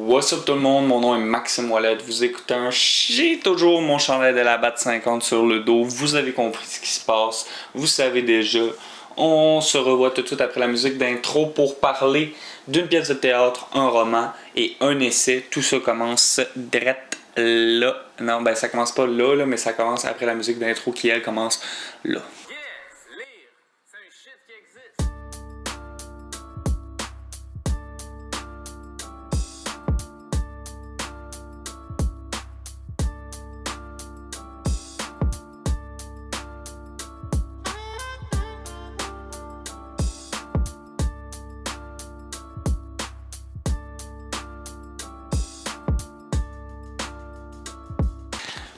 What's up tout le monde, mon nom est Maxime Ouellet, vous écoutez j'ai toujours mon chandail de la BAT 50 sur le dos, vous avez compris ce qui se passe, vous savez déjà. On se revoit tout de suite après la musique d'intro pour parler d'une pièce de théâtre, un roman et un essai. Tout ça commence direct là. Non, ben ça commence pas là, mais ça commence après la musique d'intro qui elle commence là.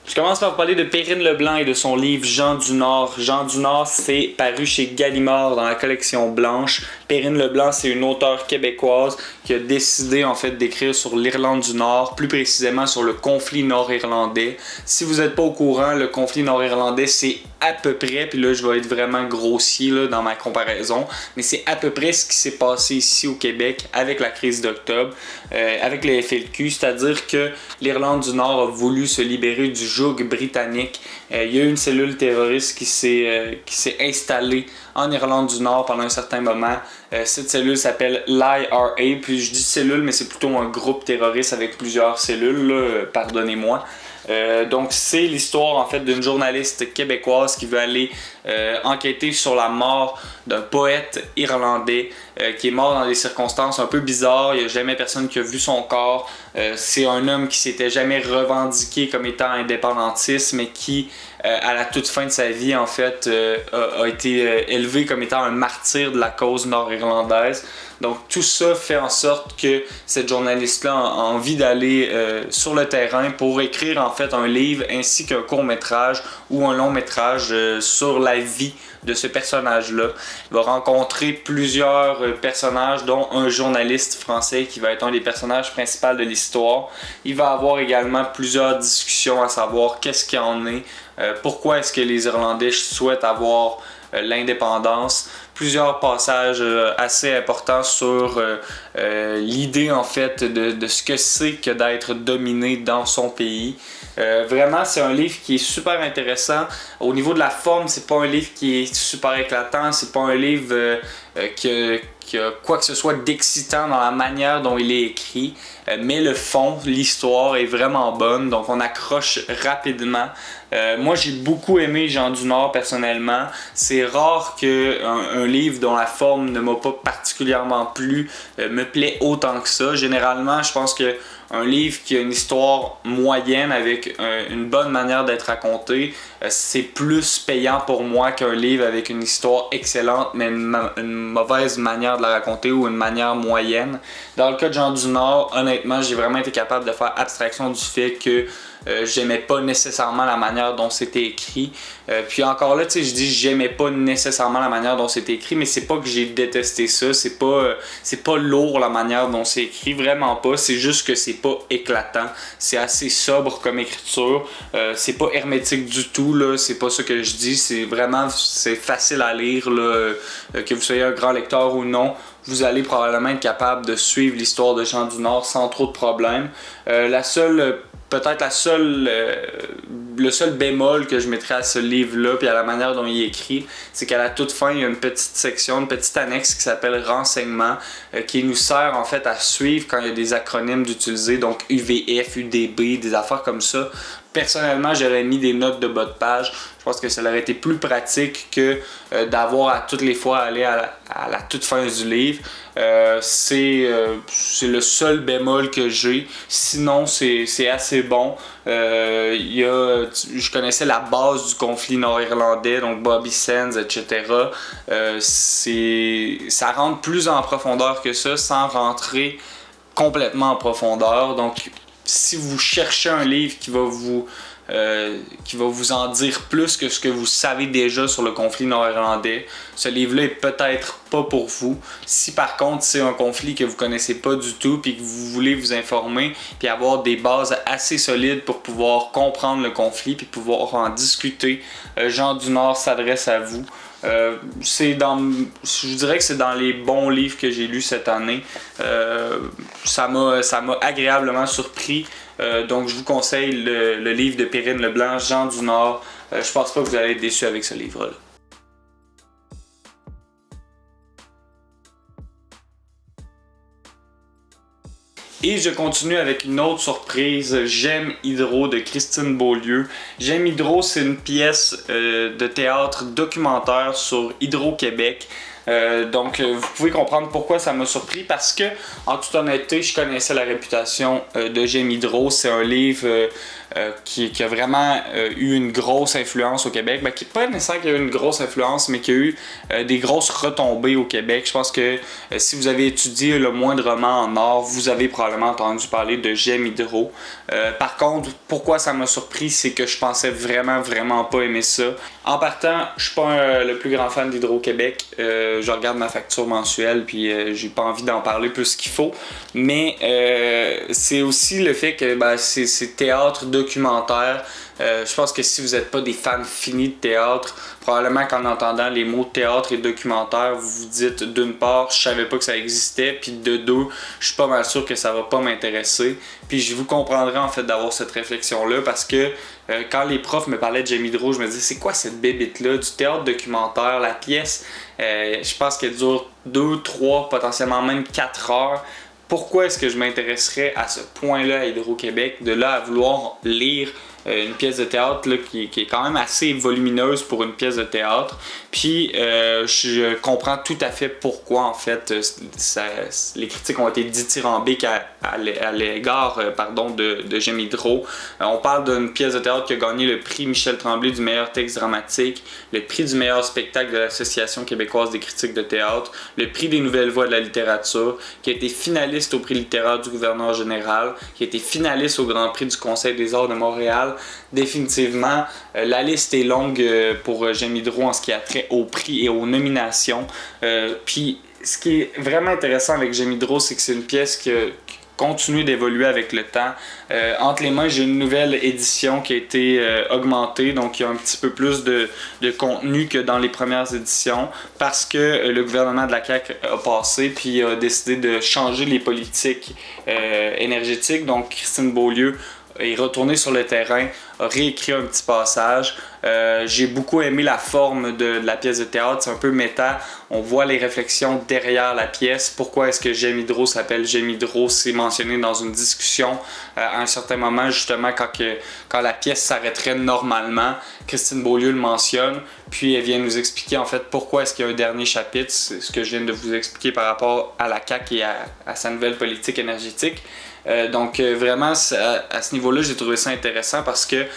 Je commence par parler de Perrine Leblanc et de son livre Jean du Nord. Jean du Nord, c'est paru chez Gallimard dans la collection Blanche. Perrine Leblanc, c'est une auteure québécoise qui a décidé en fait d'écrire sur l'Irlande du Nord, plus précisément sur le conflit nord-irlandais. Si vous n'êtes pas au courant, le conflit nord-irlandais, c'est à peu près, puis là je vais être vraiment grossier là, dans ma comparaison, mais c'est à peu près ce qui s'est passé ici au Québec avec la crise d'octobre, avec le FLQ, c'est-à-dire que l'Irlande du Nord a voulu se libérer du joug britannique. Il y a eu une cellule terroriste qui s'est installée en Irlande du Nord pendant un certain moment. Cette cellule s'appelle l'IRA, puis je dis cellule, mais c'est plutôt un groupe terroriste avec plusieurs cellules, là, pardonnez-moi. Donc c'est l'histoire en fait d'une journaliste québécoise qui veut aller enquêter sur la mort d'un poète irlandais qui est mort dans des circonstances un peu bizarres. Il n'y a jamais personne qui a vu son corps. C'est un homme qui s'était jamais revendiqué comme étant indépendantiste, mais qui à la toute fin de sa vie en fait a été élevé comme étant un martyr de la cause nord-irlandaise. Donc tout ça fait en sorte que cette journaliste-là a envie d'aller sur le terrain pour écrire en fait un livre ainsi qu'un court-métrage ou un long-métrage sur la vie de ce personnage-là. Il va rencontrer plusieurs personnages, dont un journaliste français qui va être un des personnages principaux de l'histoire. Il va avoir également plusieurs discussions à savoir qu'est-ce qu'il en est, pourquoi est-ce que les Irlandais souhaitent avoir l'indépendance. Plusieurs passages assez importants sur l'idée en fait de ce que c'est que d'être dominé dans son pays. Vraiment, c'est un livre qui est super intéressant. Au niveau de la forme, c'est pas un livre qui est super éclatant, c'est pas un livre qui a quoi que ce soit d'excitant dans la manière dont il est écrit, mais le fond, l'histoire est vraiment bonne, donc on accroche rapidement. Moi j'ai beaucoup aimé Jean du Nord personnellement. C'est rare qu'un livre dont la forme ne m'a pas particulièrement plu me plaît autant que ça. Généralement, je pense que un livre qui a une histoire moyenne avec une bonne manière d'être raconté, c'est plus payant pour moi qu'un livre avec une histoire excellente mais une mauvaise manière de la raconter ou une manière moyenne. Dans le cas de Jean du Nord, honnêtement, j'ai vraiment été capable de faire abstraction du fait que j'aimais pas nécessairement la manière dont c'était écrit. Puis encore là, tu sais, je dis j'aimais pas nécessairement la manière dont c'était écrit, mais c'est pas que j'ai détesté ça, c'est pas lourd la manière dont c'est écrit, vraiment pas. C'est juste que c'est pas éclatant, c'est assez sobre comme écriture, c'est pas hermétique du tout là, c'est pas ça que je dis, c'est facile à lire là, que vous soyez un grand lecteur ou non. Vous allez probablement être capable de suivre l'histoire de Jean du Nord sans trop de problèmes. Le seul bémol que je mettrais à ce livre-là puis à la manière dont il est écrit, c'est qu'à la toute fin, il y a une petite section, une petite annexe qui s'appelle renseignements qui nous sert en fait à suivre quand il y a des acronymes d'utiliser, donc UVF, UDB, des affaires comme ça. Personnellement, j'aurais mis des notes de bas de page. Je pense que ça aurait été plus pratique que d'avoir à toutes les fois aller à la toute fin du livre. C'est le seul bémol que j'ai. Sinon, c'est assez bon. Je connaissais la base du conflit nord-irlandais, donc Bobby Sands, etc. Ça rentre plus en profondeur que ça, sans rentrer complètement en profondeur. Donc, si vous cherchez un livre qui va vous en dire plus que ce que vous savez déjà sur le conflit nord-irlandais, ce livre-là est peut-être pas pour vous. Si par contre c'est un conflit que vous connaissez pas du tout puis que vous voulez vous informer puis avoir des bases assez solides pour pouvoir comprendre le conflit puis pouvoir en discuter, Jean du Nord s'adresse à vous. Je dirais que c'est dans les bons livres que j'ai lus cette année. Ça m'a agréablement surpris. Donc je vous conseille le livre de Perrine Leblanc, Jean du Nord. Je pense pas que vous allez être déçus avec ce livre-là. Et je continue avec une autre surprise, J'aime Hydro de Christine Beaulieu. J'aime Hydro, c'est une pièce de théâtre documentaire sur Hydro-Québec. Donc vous pouvez comprendre pourquoi ça m'a surpris, parce que en toute honnêteté, je connaissais la réputation de J'aime Hydro. C'est un livre qui a vraiment eu une grosse influence au Québec. Qui n'est pas nécessairement qu'il a eu une grosse influence, mais qui a eu des grosses retombées au Québec. Je pense que si vous avez étudié le moindrement en art, vous avez probablement entendu parler de J'aime Hydro. Par contre, pourquoi ça m'a surpris, c'est que je pensais vraiment pas aimer ça. En partant, je suis pas le plus grand fan d'Hydro-Québec. Je regarde ma facture mensuelle, puis j'ai pas envie d'en parler plus qu'il faut. Mais c'est aussi le fait que c'est théâtre documentaire. Je pense que si vous n'êtes pas des fans finis de théâtre, probablement qu'en entendant les mots théâtre et documentaire, vous vous dites d'une part, je savais pas que ça existait, puis de deux, je suis pas mal sûr que ça va pas m'intéresser. Puis je vous comprendrai en fait d'avoir cette réflexion-là, parce que quand les profs me parlaient de J'aime Hydro, je me disais, c'est quoi cette bébite-là, du théâtre documentaire, la pièce, je pense qu'elle dure 2, 3, potentiellement même 4 heures. Pourquoi est-ce que je m'intéresserais à ce point-là à Hydro-Québec, de là à vouloir lire une pièce de théâtre là, qui est quand même assez volumineuse pour une pièce de théâtre. Puis je comprends tout à fait pourquoi en fait les critiques ont été dithyrambiques à l'égard de J'aime Hydro. On parle d'une pièce de théâtre qui a gagné le prix Michel Tremblay du meilleur texte dramatique, le prix du meilleur spectacle de l'Association québécoise des critiques de théâtre, le prix des nouvelles voix de la littérature, qui a été finaliste au prix littéraire du gouverneur général, qui a été finaliste au Grand Prix du Conseil des arts de Montréal. Définitivement, la liste est longue pour J'aime Hydro en ce qui a trait au prix et aux nominations. Puis ce qui est vraiment intéressant avec J'aime Hydro, c'est que c'est une pièce qui continue d'évoluer avec le temps. Entre les mains, j'ai une nouvelle édition qui a été augmentée, donc il y a un petit peu plus de contenu que dans les premières éditions, parce que le gouvernement de la CAQ a passé puis a décidé de changer les politiques énergétiques. Donc Christine Beaulieu est retournée sur le terrain, a réécrit un petit passage. J'ai beaucoup aimé la forme de la pièce de théâtre, c'est un peu méta. On voit les réflexions derrière la pièce. Pourquoi est-ce que J'aime Hydro s'appelle J'aime Hydro? C'est mentionné dans une discussion à un certain moment, justement, quand la pièce s'arrêterait normalement. Christine Beaulieu le mentionne, puis elle vient nous expliquer en fait pourquoi est-ce qu'il y a un dernier chapitre. C'est ce que je viens de vous expliquer par rapport à la CAQ et à sa nouvelle politique énergétique. Donc vraiment à ce niveau-là, j'ai trouvé ça intéressant parce que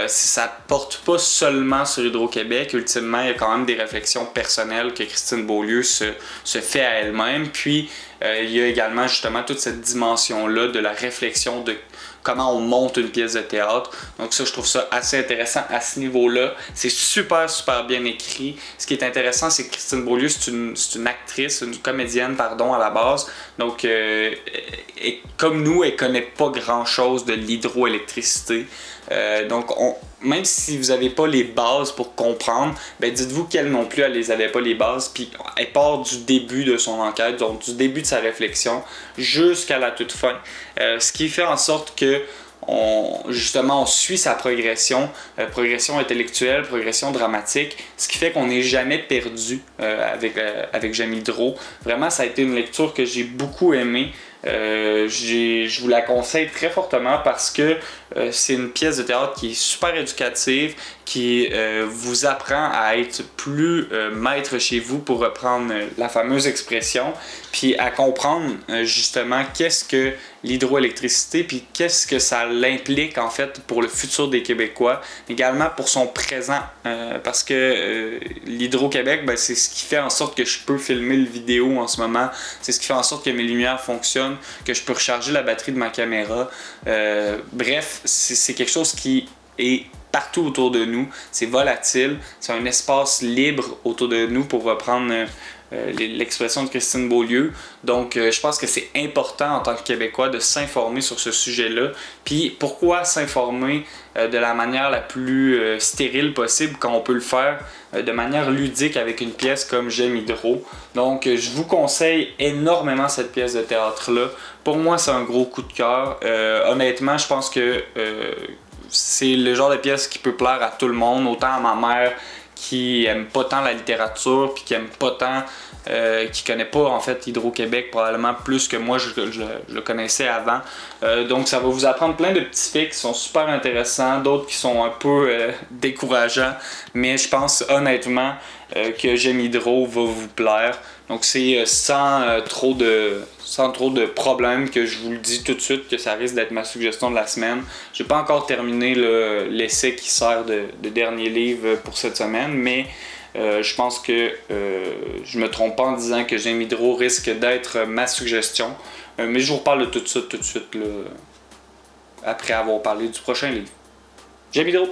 ça porte pas seulement sur Hydro-Québec. Ultimement, il y a quand même des réflexions personnelles que Christine Beaulieu se fait à elle-même. Puis il y a également justement toute cette dimension-là de la réflexion de comment on monte une pièce de théâtre. Donc ça, je trouve ça assez intéressant à ce niveau-là. C'est super bien écrit. Ce qui est intéressant, c'est que Christine Beaulieu, c'est une actrice, une comédienne, pardon, à la base. Donc, et comme nous, elle connaît pas grand-chose de l'hydroélectricité. Donc, même si vous n'avez pas les bases pour comprendre, dites-vous qu'elle non plus, elle les avait pas les bases. Puis elle part du début de son enquête, donc du début de sa réflexion jusqu'à la toute fin. Ce qui fait en sorte que on suit sa progression intellectuelle, progression dramatique, ce qui fait qu'on n'est jamais perdu avec J'aime Hydro. Vraiment, ça a été une lecture que j'ai beaucoup aimée. Je vous la conseille très fortement parce que c'est une pièce de théâtre qui est super éducative, qui vous apprend à être plus maître chez vous, pour reprendre la fameuse expression, puis à comprendre justement qu'est-ce que l'hydroélectricité, puis qu'est-ce que ça l'implique en fait pour le futur des Québécois, également pour son présent, parce que l'Hydro-Québec, c'est ce qui fait en sorte que je peux filmer le vidéo en ce moment, c'est ce qui fait en sorte que mes lumières fonctionnent, que je peux recharger la batterie de ma caméra. Bref, c'est quelque chose qui est partout autour de nous, c'est volatile, c'est un espace libre autour de nous, pour reprendre l'expression de Christine Beaulieu. Donc, je pense que c'est important en tant que Québécois de s'informer sur ce sujet-là. Puis, pourquoi s'informer de la manière la plus stérile possible quand on peut le faire de manière ludique avec une pièce comme J'aime Hydro. Donc, je vous conseille énormément cette pièce de théâtre-là. Pour moi, c'est un gros coup de cœur. Honnêtement, je pense que c'est le genre de pièce qui peut plaire à tout le monde, autant à ma mère qui aime pas tant la littérature puis qui aime pas tant qui connaît pas en fait Hydro-Québec probablement plus que moi je le connaissais avant. Donc ça va vous apprendre plein de petits faits qui sont super intéressants, d'autres qui sont un peu décourageants, mais je pense honnêtement que J'aime Hydro va vous plaire. Donc c'est sans trop de problèmes que je vous le dis tout de suite que ça risque d'être ma suggestion de la semaine. J'ai pas encore terminé l'essai qui sert de dernier livre pour cette semaine, mais je pense que je me trompe pas en disant que J'aime Hydro risque d'être ma suggestion. Mais je vous reparle de tout ça tout de suite là, après avoir parlé du prochain livre. J'aime Hydro!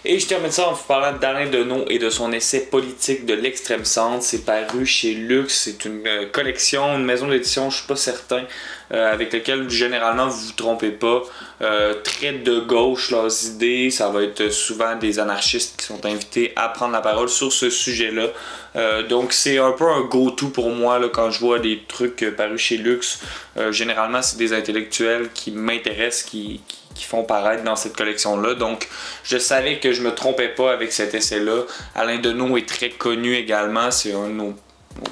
Et je termine ça en vous parlant d'Alain Deneau et de son essai politique de l'extrême centre. C'est paru chez Luxe, c'est une collection, une maison d'édition, je suis pas certain, avec laquelle généralement vous vous trompez pas. Très de gauche leurs idées, ça va être souvent des anarchistes qui sont invités à prendre la parole sur ce sujet-là. Donc c'est un peu un go-to pour moi là, quand je vois des trucs parus chez Luxe. Généralement c'est des intellectuels qui m'intéressent, qui font paraître dans cette collection-là. Donc, je savais que je me trompais pas avec cet essai-là. Alain Deneau est très connu également. C'est un de nos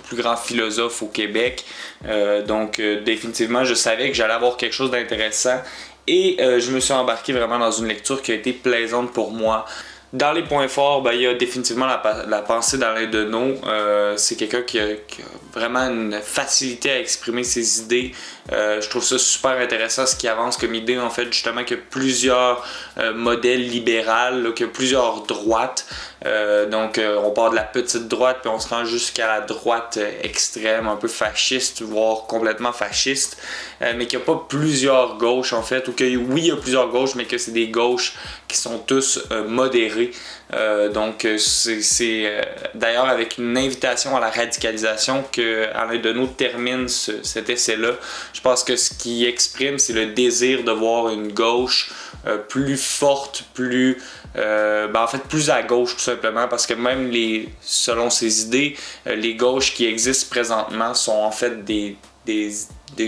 plus grands philosophes au Québec. Donc, définitivement, je savais que j'allais avoir quelque chose d'intéressant. Et je me suis embarqué vraiment dans une lecture qui a été plaisante pour moi. Dans les points forts, il y a définitivement la pensée d'Alain Deneau. C'est quelqu'un qui a vraiment une facilité à exprimer ses idées. Je trouve ça super intéressant ce qu'il avance comme idée, en fait, justement, qu'il y a plusieurs modèles libéraux, qu'il y a plusieurs droites. Donc, on part de la petite droite, puis on se rend jusqu'à la droite extrême, un peu fasciste, voire complètement fasciste. Mais qu'il n'y a pas plusieurs gauches, en fait, ou que oui, il y a plusieurs gauches, mais que c'est des gauches qui sont tous modérés. Donc c'est d'ailleurs avec une invitation à la radicalisation que Alain Deneau termine cet essai-là. Je pense que ce qu'il exprime, c'est le désir de voir une gauche plus forte, plus en fait plus à gauche tout simplement, parce que même selon ses idées, les gauches qui existent présentement sont en fait des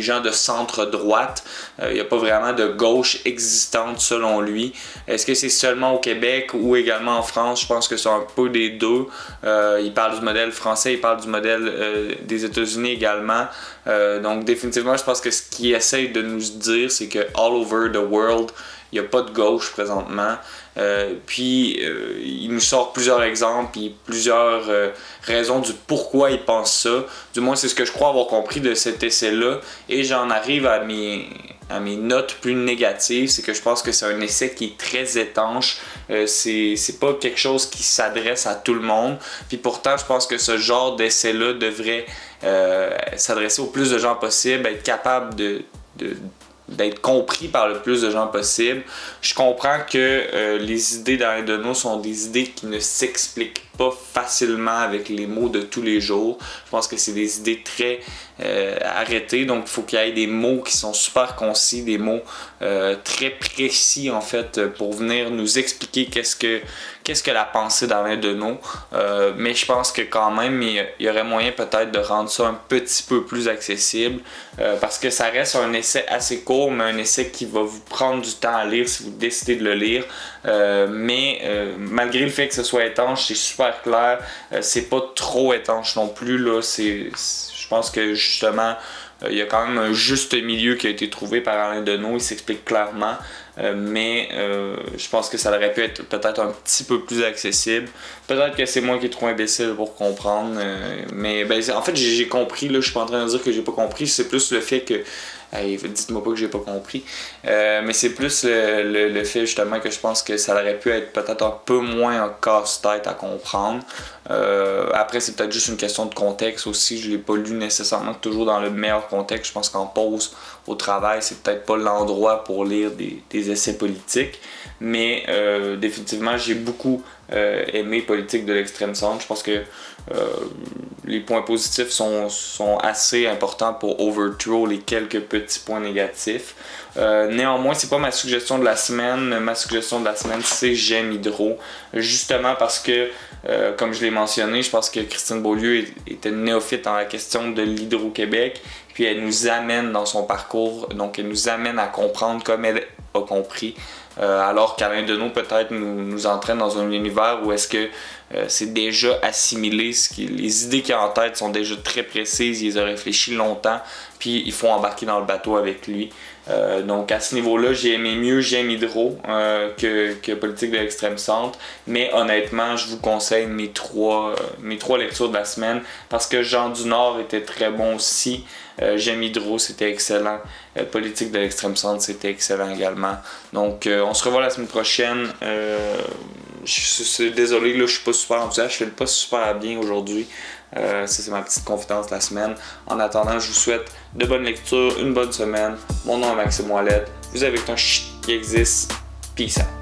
gens de centre-droite. Il n'y a pas vraiment de gauche existante selon lui. Est-ce que c'est seulement au Québec ou également en France? Je pense que c'est un peu des deux. Il parle du modèle français, il parle du modèle des États-Unis également. Donc définitivement, je pense que ce qu'il essaye de nous dire, c'est que all over the world, il n'y a pas de gauche présentement. Puis il nous sort plusieurs exemples et plusieurs raisons du pourquoi il pense ça. Du moins, c'est ce que je crois avoir compris de cet essai-là. Et j'en arrive à mes notes plus négatives. C'est que je pense que c'est un essai qui est très étanche. C'est pas quelque chose qui s'adresse à tout le monde. Puis pourtant, je pense que ce genre d'essai-là devrait s'adresser au plus de gens possible, être capable d'être compris par le plus de gens possible. Je comprends que les idées d'Alain Deneau sont des idées qui ne s'expliquent pas facilement avec les mots de tous les jours. Je pense que c'est des idées très arrêtées, donc il faut qu'il y ait des mots qui sont super concis, des mots très précis en fait pour venir nous expliquer qu'est-ce que la pensée d'Alain Deneau. Mais je pense que quand même il y aurait moyen peut-être de rendre ça un petit peu plus accessible parce que ça reste un essai assez court, mais un essai qui va vous prendre du temps à lire si vous décidez de le lire. Mais malgré le fait que ce soit étanche, c'est super clair. C'est pas trop étanche non plus là. Je pense que justement il y a quand même un juste milieu qui a été trouvé par Alain Deneau. Il s'explique clairement. Mais je pense que ça aurait pu être peut-être un petit peu plus accessible. Peut-être que c'est moi qui est trop imbécile pour comprendre. Mais en fait, j'ai compris. Là, je suis pas en train de dire que j'ai pas compris. C'est plus le fait que... Hey, dites-moi pas que j'ai pas compris. Mais c'est plus le fait justement que je pense que ça aurait pu être peut-être un peu moins un casse-tête à comprendre. Après, c'est peut-être juste une question de contexte aussi. Je l'ai pas lu nécessairement toujours dans le meilleur contexte. Je pense qu'en pause au travail, c'est peut-être pas l'endroit pour lire des des essais politiques. Mais définitivement, j'ai beaucoup aimé Politique de l'extrême centre. Je pense que les points positifs sont assez importants pour overthrow les quelques petits points négatifs. Néanmoins, c'est pas ma suggestion de la semaine. Ma suggestion de la semaine, c'est J'aime Hydro. Justement parce que, comme je l'ai mentionné, je pense que Christine Beaulieu était néophyte en la question de l'Hydro-Québec. Puis elle nous amène dans son parcours, donc elle nous amène à comprendre comme elle a compris. Alors qu'Alain Deneau peut-être nous entraîne dans un univers où est-ce que c'est déjà assimilé, les idées qu'il a en tête sont déjà très précises, il les a réfléchi longtemps, puis il faut embarquer dans le bateau avec lui. Donc à ce niveau-là, j'ai aimé mieux J'aime Hydro que Politique de l'extrême centre, mais honnêtement, je vous conseille mes trois lectures de la semaine parce que Jean du Nord était très bon aussi. J'aime Hydro, c'était excellent. Politique de l'extrême centre, c'était excellent également. Donc on se revoit la semaine prochaine. Je suis désolé, là, je suis pas super enthousiaste, je fais pas super bien aujourd'hui. Ça, c'est ma petite confidence de la semaine. En attendant, je vous souhaite de bonnes lectures, une bonne semaine. Mon nom est Maxime Ouellette. Vous avez un shit qui existe. Peace out.